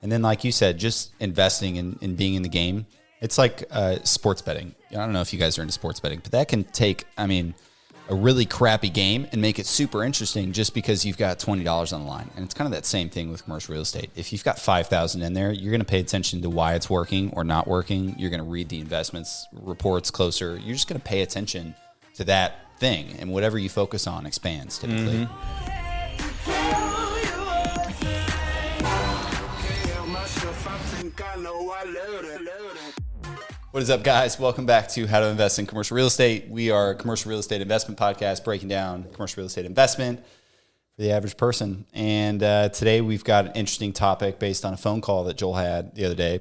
And then, like you said, just investing and being in the game. It's like sports betting. I don't know if you guys are into sports betting, but that can take, a really crappy game and make it super interesting just because you've got $20 on the line. And it's kind of that same thing with commercial real estate. If you've got $5,000 in there, you're going to pay attention to why it's working or not working. You're going to read the investments reports closer. You're just going to pay attention to that thing, and whatever you focus on expands typically. What is up, guys? Welcome back to How to Invest in Commercial Real Estate. We are a commercial real estate investment podcast breaking down commercial real estate investment for the average person. And today we've got an interesting topic based on a phone call that Joel had the other day.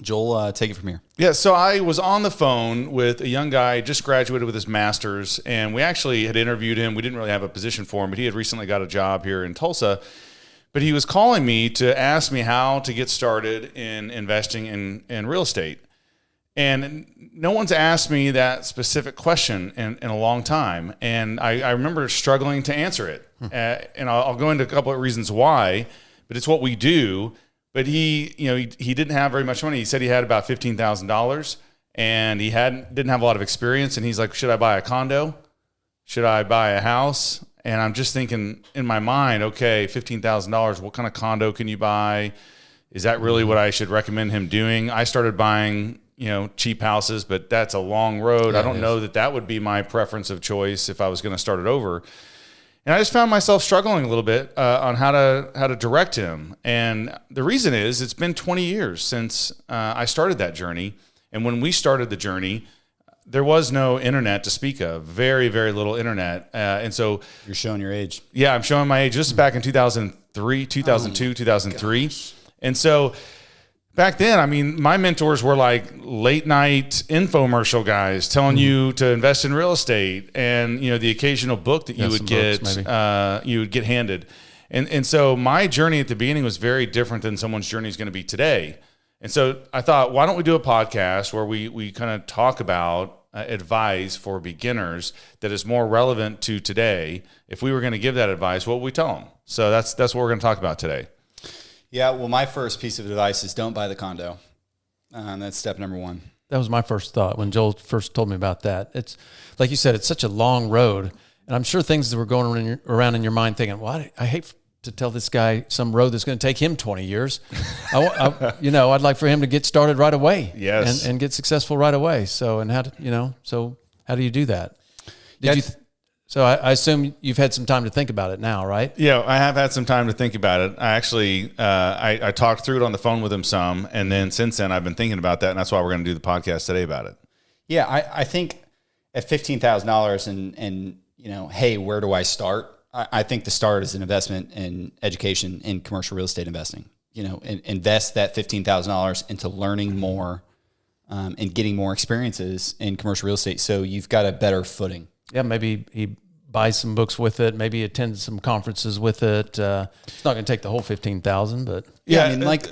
Joel, take it from here. Yeah, so I was on the phone with a young guy, just graduated with his master's, and we actually had interviewed him. We didn't really have a position for him, but he had recently got a job here in Tulsa. But he was calling me to ask me how to get started in investing in real estate. And no one's asked me that specific question in a long time. And I remember struggling to answer it. And I'll go into a couple of reasons why, but it's what we do. But he didn't have very much money. He said he had about $15,000 and he didn't have a lot of experience. And he's like, should I buy a condo? Should I buy a house? And I'm just thinking in my mind, okay, $15,000, what kind of condo can you buy? Is that really what I should recommend him doing? I started buying cheap houses, but that's a long road. Yeah, I don't know that would be my preference of choice if I was going to start it over. And I just found myself struggling a little bit on how to direct him. And the reason is it's been 20 years since I started that journey. And when we started the journey, there was no internet to speak of, very, very little internet. And so you're showing your age. Yeah, I'm showing my age. This is back in 2003, 2002, 2003. Gosh. And so back then, my mentors were like late night infomercial guys telling you to invest in real estate, and the occasional book that you would get handed. And so my journey at the beginning was very different than someone's journey is going to be today. And so I thought, why don't we do a podcast where we kind of talk about advice for beginners that is more relevant to today? If we were going to give that advice, what would we tell them? So that's what we're going to talk about today. Yeah, well, my first piece of advice is don't buy the condo. That's step number one. That was my first thought when Joel first told me about that. It's like you said, it's such a long road. And I'm sure things that were going around in your mind thinking, well, I hate to tell this guy some road that's going to take him 20 years. I'd like for him to get started right away. Yes. And get successful right away. So, how do you do that? So I assume you've had some time to think about it now, right? Yeah, I have had some time to think about it. I actually, I talked through it on the phone with him some, and then since then I've been thinking about that, and that's why we're going to do the podcast today about it. Yeah, I think at $15,000 and hey, where do I start? I think the start is an investment in education in commercial real estate investing. Invest that $15,000 into learning more and getting more experiences in commercial real estate, so you've got a better footing. Yeah, maybe he buys some books with it. Maybe attend some conferences with it. It's not going to take the whole $15,000, but yeah, like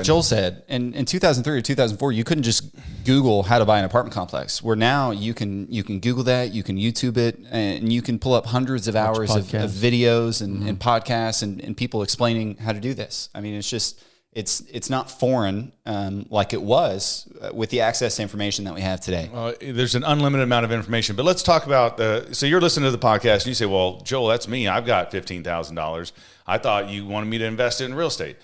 Joel said, in 2003 or 2004, you couldn't just Google how to buy an apartment complex. Where now you can Google that, you can YouTube it, and you can pull up hundreds of hours of videos and podcasts and people explaining how to do this. It's just. It's not foreign like it was with the access to information that we have today. There's an unlimited amount of information, but let's talk about so you're listening to the podcast and you say, well, Joel, that's me. I've got $15,000. I thought you wanted me to invest in real estate.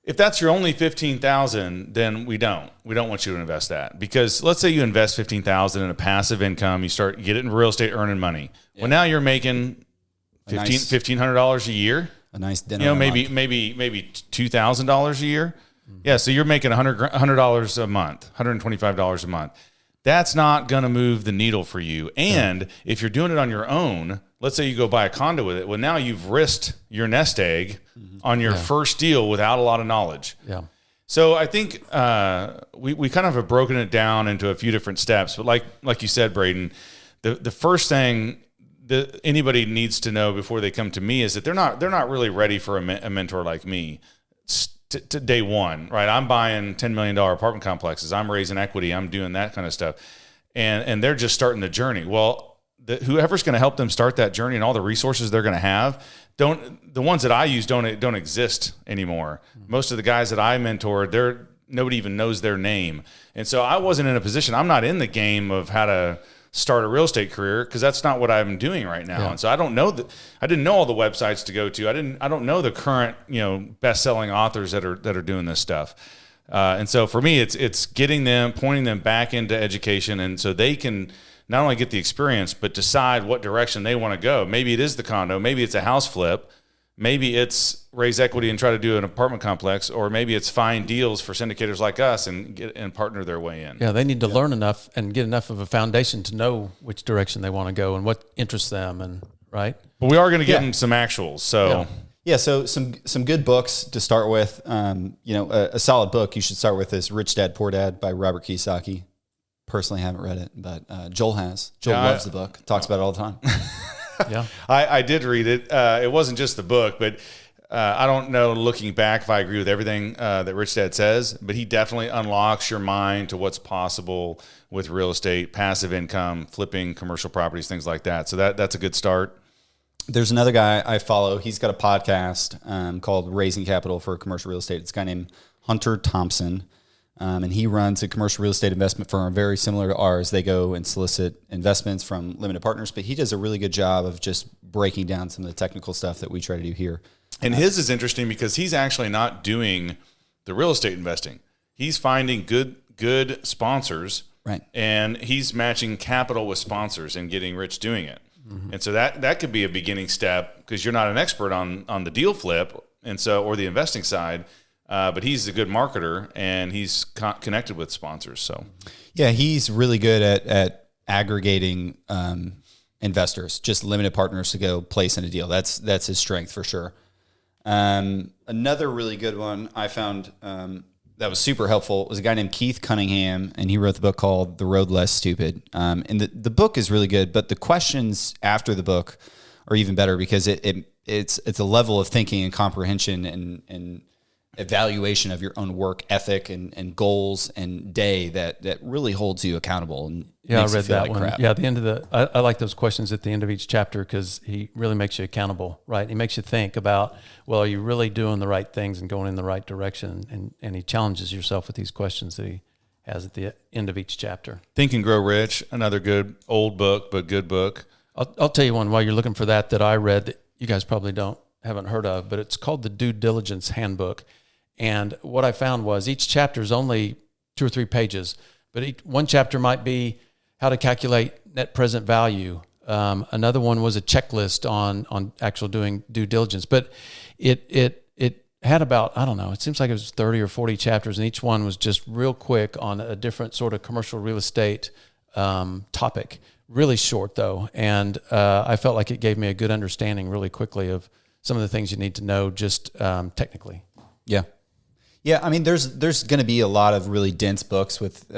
If that's your only $15,000, then we don't want you to invest that, because let's say you invest $15,000 in a passive income, you get it in real estate earning money. Yeah. Well, now you're making $1,500 a year. A nice dinner. Maybe $2,000 a year. Mm-hmm. Yeah, so you're making $100 a month, $125 a month. That's not going to move the needle for you. And if you're doing it on your own, let's say you go buy a condo with it. Well, now you've risked your nest egg on your first deal without a lot of knowledge. Yeah. So I think we kind of have broken it down into a few different steps. But like you said, Braden, the first thing that anybody needs to know before they come to me is that they're not really ready for a mentor like me to day one, right? I'm buying $10 million apartment complexes. I'm raising equity. I'm doing that kind of stuff. And they're just starting the journey. Well, whoever's going to help them start that journey and all the resources they're going to have, the ones that I use don't exist anymore. Most of the guys that I mentored, nobody even knows their name. And so I wasn't in a position, I'm not in the game of how to start a real estate career, because that's not what I'm doing right now. And so I don't know I didn't know all the websites to go to. I don't know the current, best-selling authors that are doing this stuff. And so for me, it's pointing them back into education, and so they can not only get the experience, but decide what direction they want to go. Maybe it is the condo, maybe it's a house flip, maybe it's raise equity and try to do an apartment complex, or maybe it's find deals for syndicators like us and partner their way in. Yeah, they need to learn enough and get enough of a foundation to know which direction they want to go and what interests them, and right. But we are going to give them some actuals. So so some good books to start with. A solid book you should start with is Rich Dad Poor Dad by Robert Kiyosaki. Personally, haven't read it, but Joel has. Joel loves the book. Talks about it all the time. Yeah, I did read it. It wasn't just the book, but I don't know, looking back, if I agree with everything that Rich Dad says, but he definitely unlocks your mind to what's possible with real estate, passive income, flipping commercial properties, things like that. So that's a good start. There's another guy I follow. He's got a podcast called Raising Capital for Commercial Real Estate. It's a guy named Hunter Thompson. And he runs a commercial real estate investment firm very similar to ours. They go and solicit investments from limited partners, but he does a really good job of just breaking down some of the technical stuff that we try to do here. And his is interesting because he's actually not doing the real estate investing. He's finding good sponsors, right? And he's matching capital with sponsors and getting rich doing it. Mm-hmm. And so that could be a beginning step, because you're not an expert on the deal flip, and so, or the investing side. But he's a good marketer, and he's connected with sponsors. So, yeah, he's really good at aggregating investors, just limited partners to go place in a deal. That's his strength for sure. Another really good one I found that was super helpful was a guy named Keith Cunningham, and he wrote the book called The Road Less Stupid. And the book is really good, but the questions after the book are even better, because it's a level of thinking and comprehension and evaluation of your own work ethic and goals and day that really holds you accountable. And I read that one. Crap. Yeah, at the end of I like those questions at the end of each chapter, because he really makes you accountable, right? He makes you think about, well, are you really doing the right things and going in the right direction? And he challenges yourself with these questions that he has at the end of each chapter. Think and Grow Rich, another good old book, but good book. I'll tell you one while you're looking for that I read that you guys probably haven't heard of, but it's called the Due Diligence Handbook. And what I found was each chapter is only 2 or 3 pages, but one chapter might be how to calculate net present value. Another one was a checklist on actual doing due diligence. But it had about, I don't know, it seems like it was 30 or 40 chapters, and each one was just real quick on a different sort of commercial real estate topic. Really short though, and I felt like it gave me a good understanding really quickly of some of the things you need to know just technically. Yeah, I mean, there's going to be a lot of really dense books with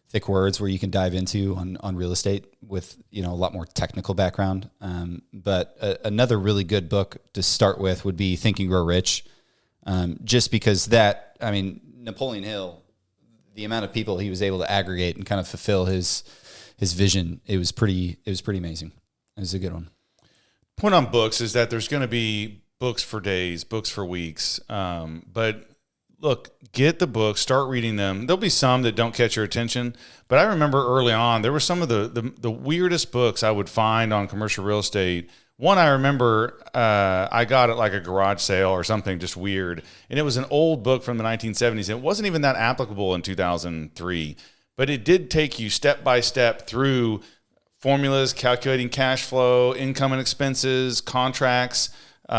thick words where you can dive into on real estate with a lot more technical background. But another really good book to start with would be Think and Grow Rich, just because Napoleon Hill, the amount of people he was able to aggregate and kind of fulfill his vision, it was pretty amazing. It was a good one. Point on books is that there's going to be books for days, books for weeks, but look, get the books, start reading them. There'll be some that don't catch your attention, but I remember early on, there were some of the weirdest books I would find on commercial real estate. One I remember I got at like a garage sale or something, just weird, and it was an old book from the 1970s. It wasn't even that applicable in 2003, but it did take you step by step through formulas, calculating cash flow, income and expenses, contracts,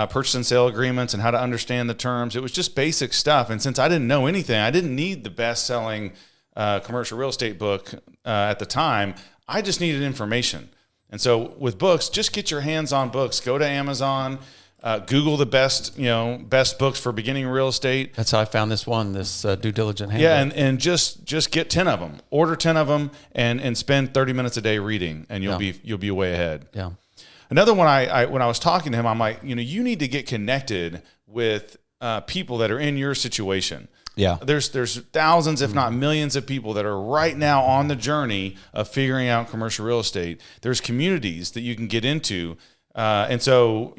purchase and sale agreements, and how to understand the terms. It was just basic stuff. And since I didn't know anything, I didn't need the best-selling commercial real estate book at the time. I just needed information. And so with books, just get your hands on books. Go to Amazon, Google the best books for beginning real estate. That's how I found this due diligence handbook. Yeah, and just get 10 of them. Order 10 of them and spend 30 minutes a day reading, and you'll be way ahead. Yeah. Another one, I when I was talking to him, I'm like, you need to get connected with people that are in your situation. Yeah. There's thousands, if not millions of people that are right now on the journey of figuring out commercial real estate. There's communities that you can get into. And so,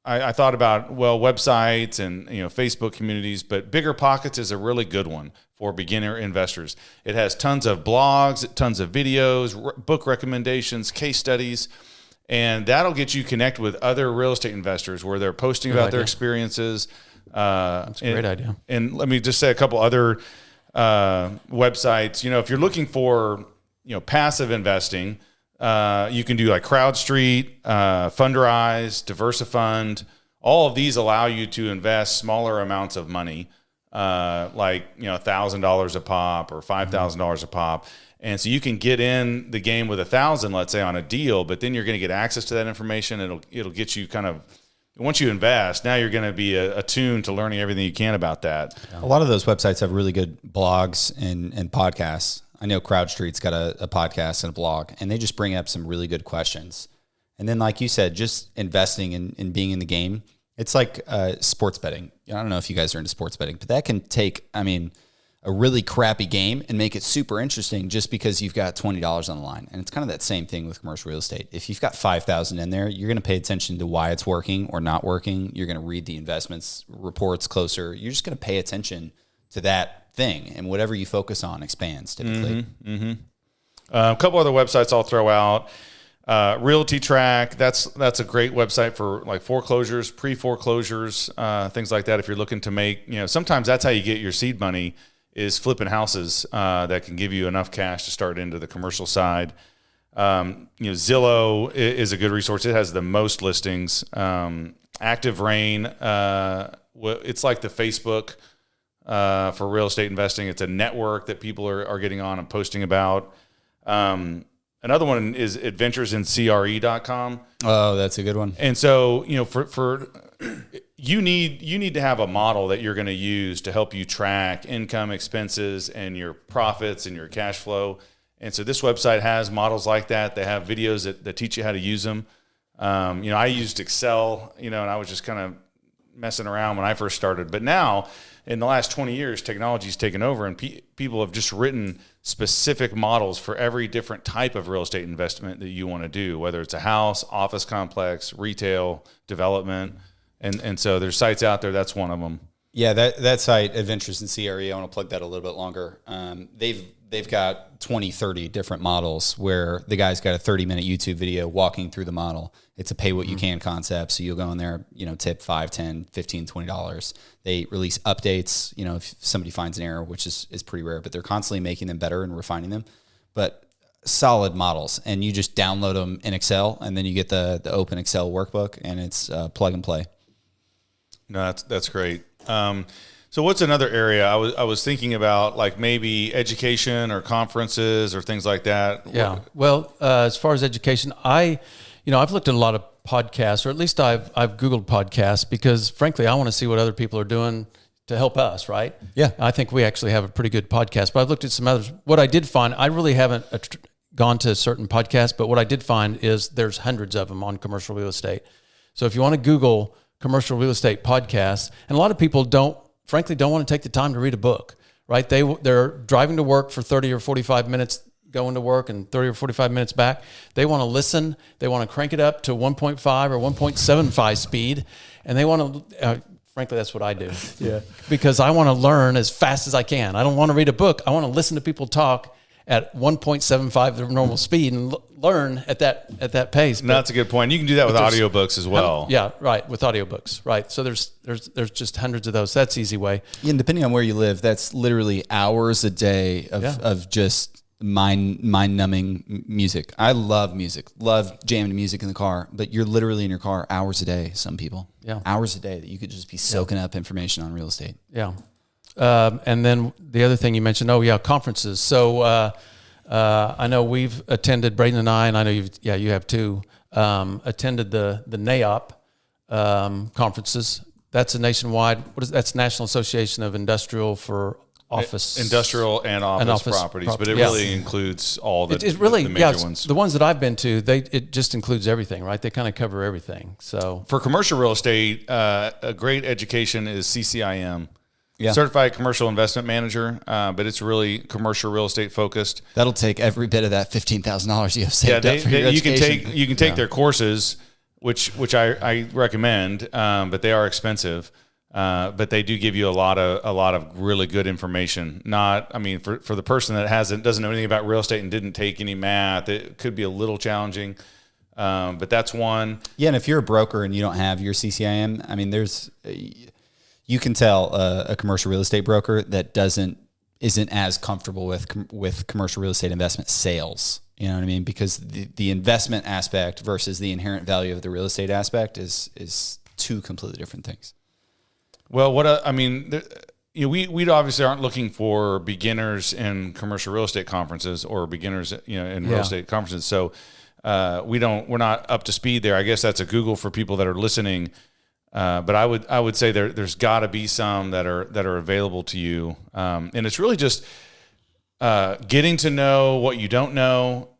I thought about, websites and, Facebook communities, but Bigger Pockets is a really good one for beginner investors. It has tons of blogs, tons of videos, book recommendations, case studies, and that'll get you connected with other real estate investors where they're posting about their experiences. That's a great idea. And let me just say a couple other websites. If you're looking for passive investing, you can do like CrowdStreet, FundRise, DiversiFund. All of these allow you to invest smaller amounts of money, like $1,000 a pop or $5,000 a pop. And so you can get in the game with $1,000, let's say, on a deal, but then you're going to get access to that information. It'll get you kind of, once you invest, now you're going to be attuned to learning everything you can about that. A lot of those websites have really good blogs and podcasts. I know CrowdStreet's got a podcast and a blog, and they just bring up some really good questions. And then, like you said, just investing and being in the game. It's like sports betting. I don't know if you guys are into sports betting, but that can take, a really crappy game and make it super interesting just because you've got $20 on the line. And it's kind of that same thing with commercial real estate. If you've got $5,000 in there, you're going to pay attention to why it's working or not working. You're going to read the investments reports closer. You're just going to pay attention to that thing, and whatever you focus on expands typically. A couple other websites I'll throw out. RealtyTrack, that's a great website for like foreclosures, pre-foreclosures, things like that. If you're looking to make, sometimes that's how you get your seed money, is flipping houses that can give you enough cash to start into the commercial side. Zillow is a good resource. It has the most listings. Active Rain, it's like the Facebook for real estate investing. It's a network that people are getting on and posting about. Another one is adventuresincre.com. Oh, that's a good one. And so, for you need to have a model that you're going to use to help you track income, expenses, and your profits and your cash flow. And so this website has models like that. They have videos that teach you how to use them. I used Excel, and I was just kind of messing around when I first started. But now, in the last 20 years, technology's taken over, and people have just written specific models for every different type of real estate investment that you want to do, whether it's a house, office complex, retail, development. And so there's sites out there. That's one of them. Yeah, that site, Adventures in CRE, I want to plug that a little bit longer. They've got 20, 30 different models where the guy's got a 30-minute YouTube video walking through the model. It's a pay what you can concept. So you'll go in there, tip $5, $10, $15, $20. They release updates, if somebody finds an error, which is pretty rare, but they're constantly making them better and refining them. But solid models, and you just download them in Excel, and then you get the open Excel workbook, and it's plug and play. No, that's great. So what's another area I was thinking about, like maybe education or conferences or things like that? Yeah. Well, as far as education, I've looked at a lot of podcasts, or at least I've Googled podcasts, because frankly, I want to see what other people are doing to help us, right? Yeah. I think we actually have a pretty good podcast, but I've looked at some others. What I did find, I really haven't gone to certain podcasts, but what I did find is there's hundreds of them on commercial real estate. So if you want to Google commercial real estate podcasts, and a lot of people don't want to take the time to read a book, right? They're driving to work for 30 or 45 minutes, going to work, and 30 or 45 minutes back. They want to listen. They want to crank it up to 1.5 or 1.75 speed, and they want to, frankly, that's what I do. Yeah. Because I want to learn as fast as I can. I don't want to read a book. I want to listen to people talk at 1.75 the normal speed and learn at that pace. And that's a good point. You can do that with audiobooks as well. Yeah, right, with audiobooks, right. So there's just hundreds of those. That's the easy way. Yeah, and depending on where you live, that's literally hours a day of just mind-numbing music. I love music, love jamming music in the car, but you're literally in your car hours a day, some people. Yeah. Hours a day that you could just be soaking up information on real estate. Yeah. And then the other thing you mentioned, conferences. So I know we've attended, Braden and I know you have too, attended the NAIOP conferences. That's a nationwide, that's National Association of Industrial for office, industrial and office properties, but it really includes all the, it really, the major ones. The ones that I've been to, it just includes everything, right? They kind of cover everything. So for commercial real estate, a great education is CCIM. Yeah. Certified Commercial Investment Manager, but it's really commercial real estate focused. That'll take every bit of that $15,000 you have saved up for your you education. can take their courses, which I recommend, but they are expensive. But they do give you a lot of really good information. For the person that doesn't know anything about real estate and didn't take any math, it could be a little challenging. But that's one. Yeah, and if you're a broker and you don't have your CCIM, I mean, you can tell a commercial real estate broker that isn't as comfortable with commercial real estate investment sales. You know what I mean? Because the investment aspect versus the inherent value of the real estate aspect is two completely different things. Well, we obviously aren't looking for beginners in commercial real estate conferences or beginners, in real estate conferences. So we're not up to speed there. I guess that's a Google for people that are listening. But I would say there's got to be some that are available to you, and it's really just getting to know what you don't know,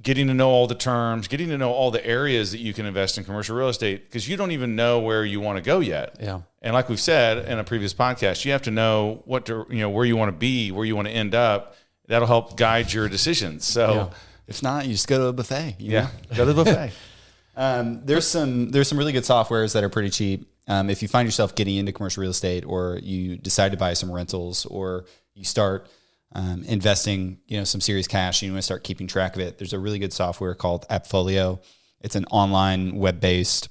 getting to know all the terms, getting to know all the areas that you can invest in commercial real estate, because you don't even know where you want to go yet. Yeah. And like we've said in a previous podcast, you have to know where you want to be, where you want to end up. That'll help guide your decisions. So if not, you just go to a buffet. Go to the buffet. There's some really good softwares that are pretty cheap. If you find yourself getting into commercial real estate, or you decide to buy some rentals, or you start investing, some serious cash, and you want to start keeping track of it, there's a really good software called Appfolio. It's an online web-based.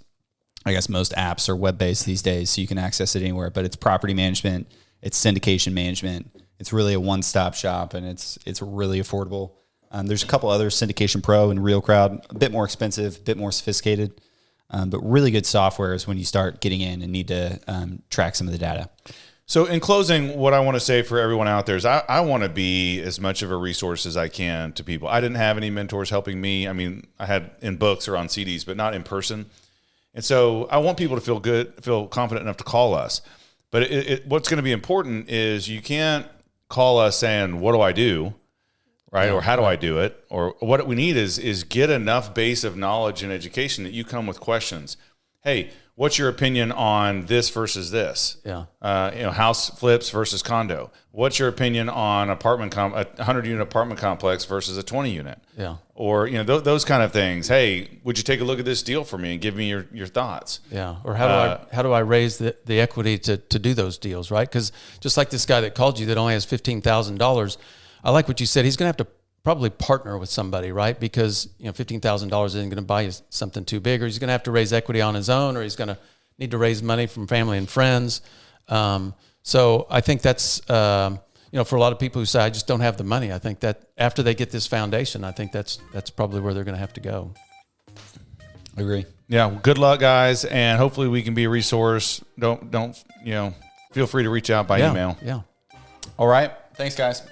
I guess most apps are web-based these days, so you can access it anywhere. But it's property management, it's syndication management. It's really a one-stop shop, and it's really affordable. There's a couple other, Syndication Pro and Real Crowd, a bit more expensive, a bit more sophisticated, but really good software is when you start getting in and need to track some of the data. So in closing, what I want to say for everyone out there is I want to be as much of a resource as I can to people. I didn't have any mentors helping me. I mean, I had in books or on CDs, but not in person. And so I want people to feel confident enough to call us. But what's going to be important is you can't call us saying, what do I do? Right? Or how do I do it? Or what we need is get enough base of knowledge and education that you come with questions. Hey, what's your opinion on this versus this? Yeah. House flips versus condo. What's your opinion on a 100-unit apartment complex versus a 20-unit? Yeah. Or, those kind of things. Hey, would you take a look at this deal for me and give me your thoughts? Yeah. Or how do I raise the equity to do those deals, right? Because just like this guy that called you that only has $15,000, I like what you said. He's going to have to probably partner with somebody, right? Because $15,000 isn't going to buy you something too big, or he's going to have to raise equity on his own, or he's going to need to raise money from family and friends. So I think that's for a lot of people who say I just don't have the money. I think that after they get this foundation, I think that's probably where they're going to have to go. I agree. Yeah. Well, good luck, guys, and hopefully we can be a resource. Don't feel free to reach out by email. Yeah. All right. Thanks, guys.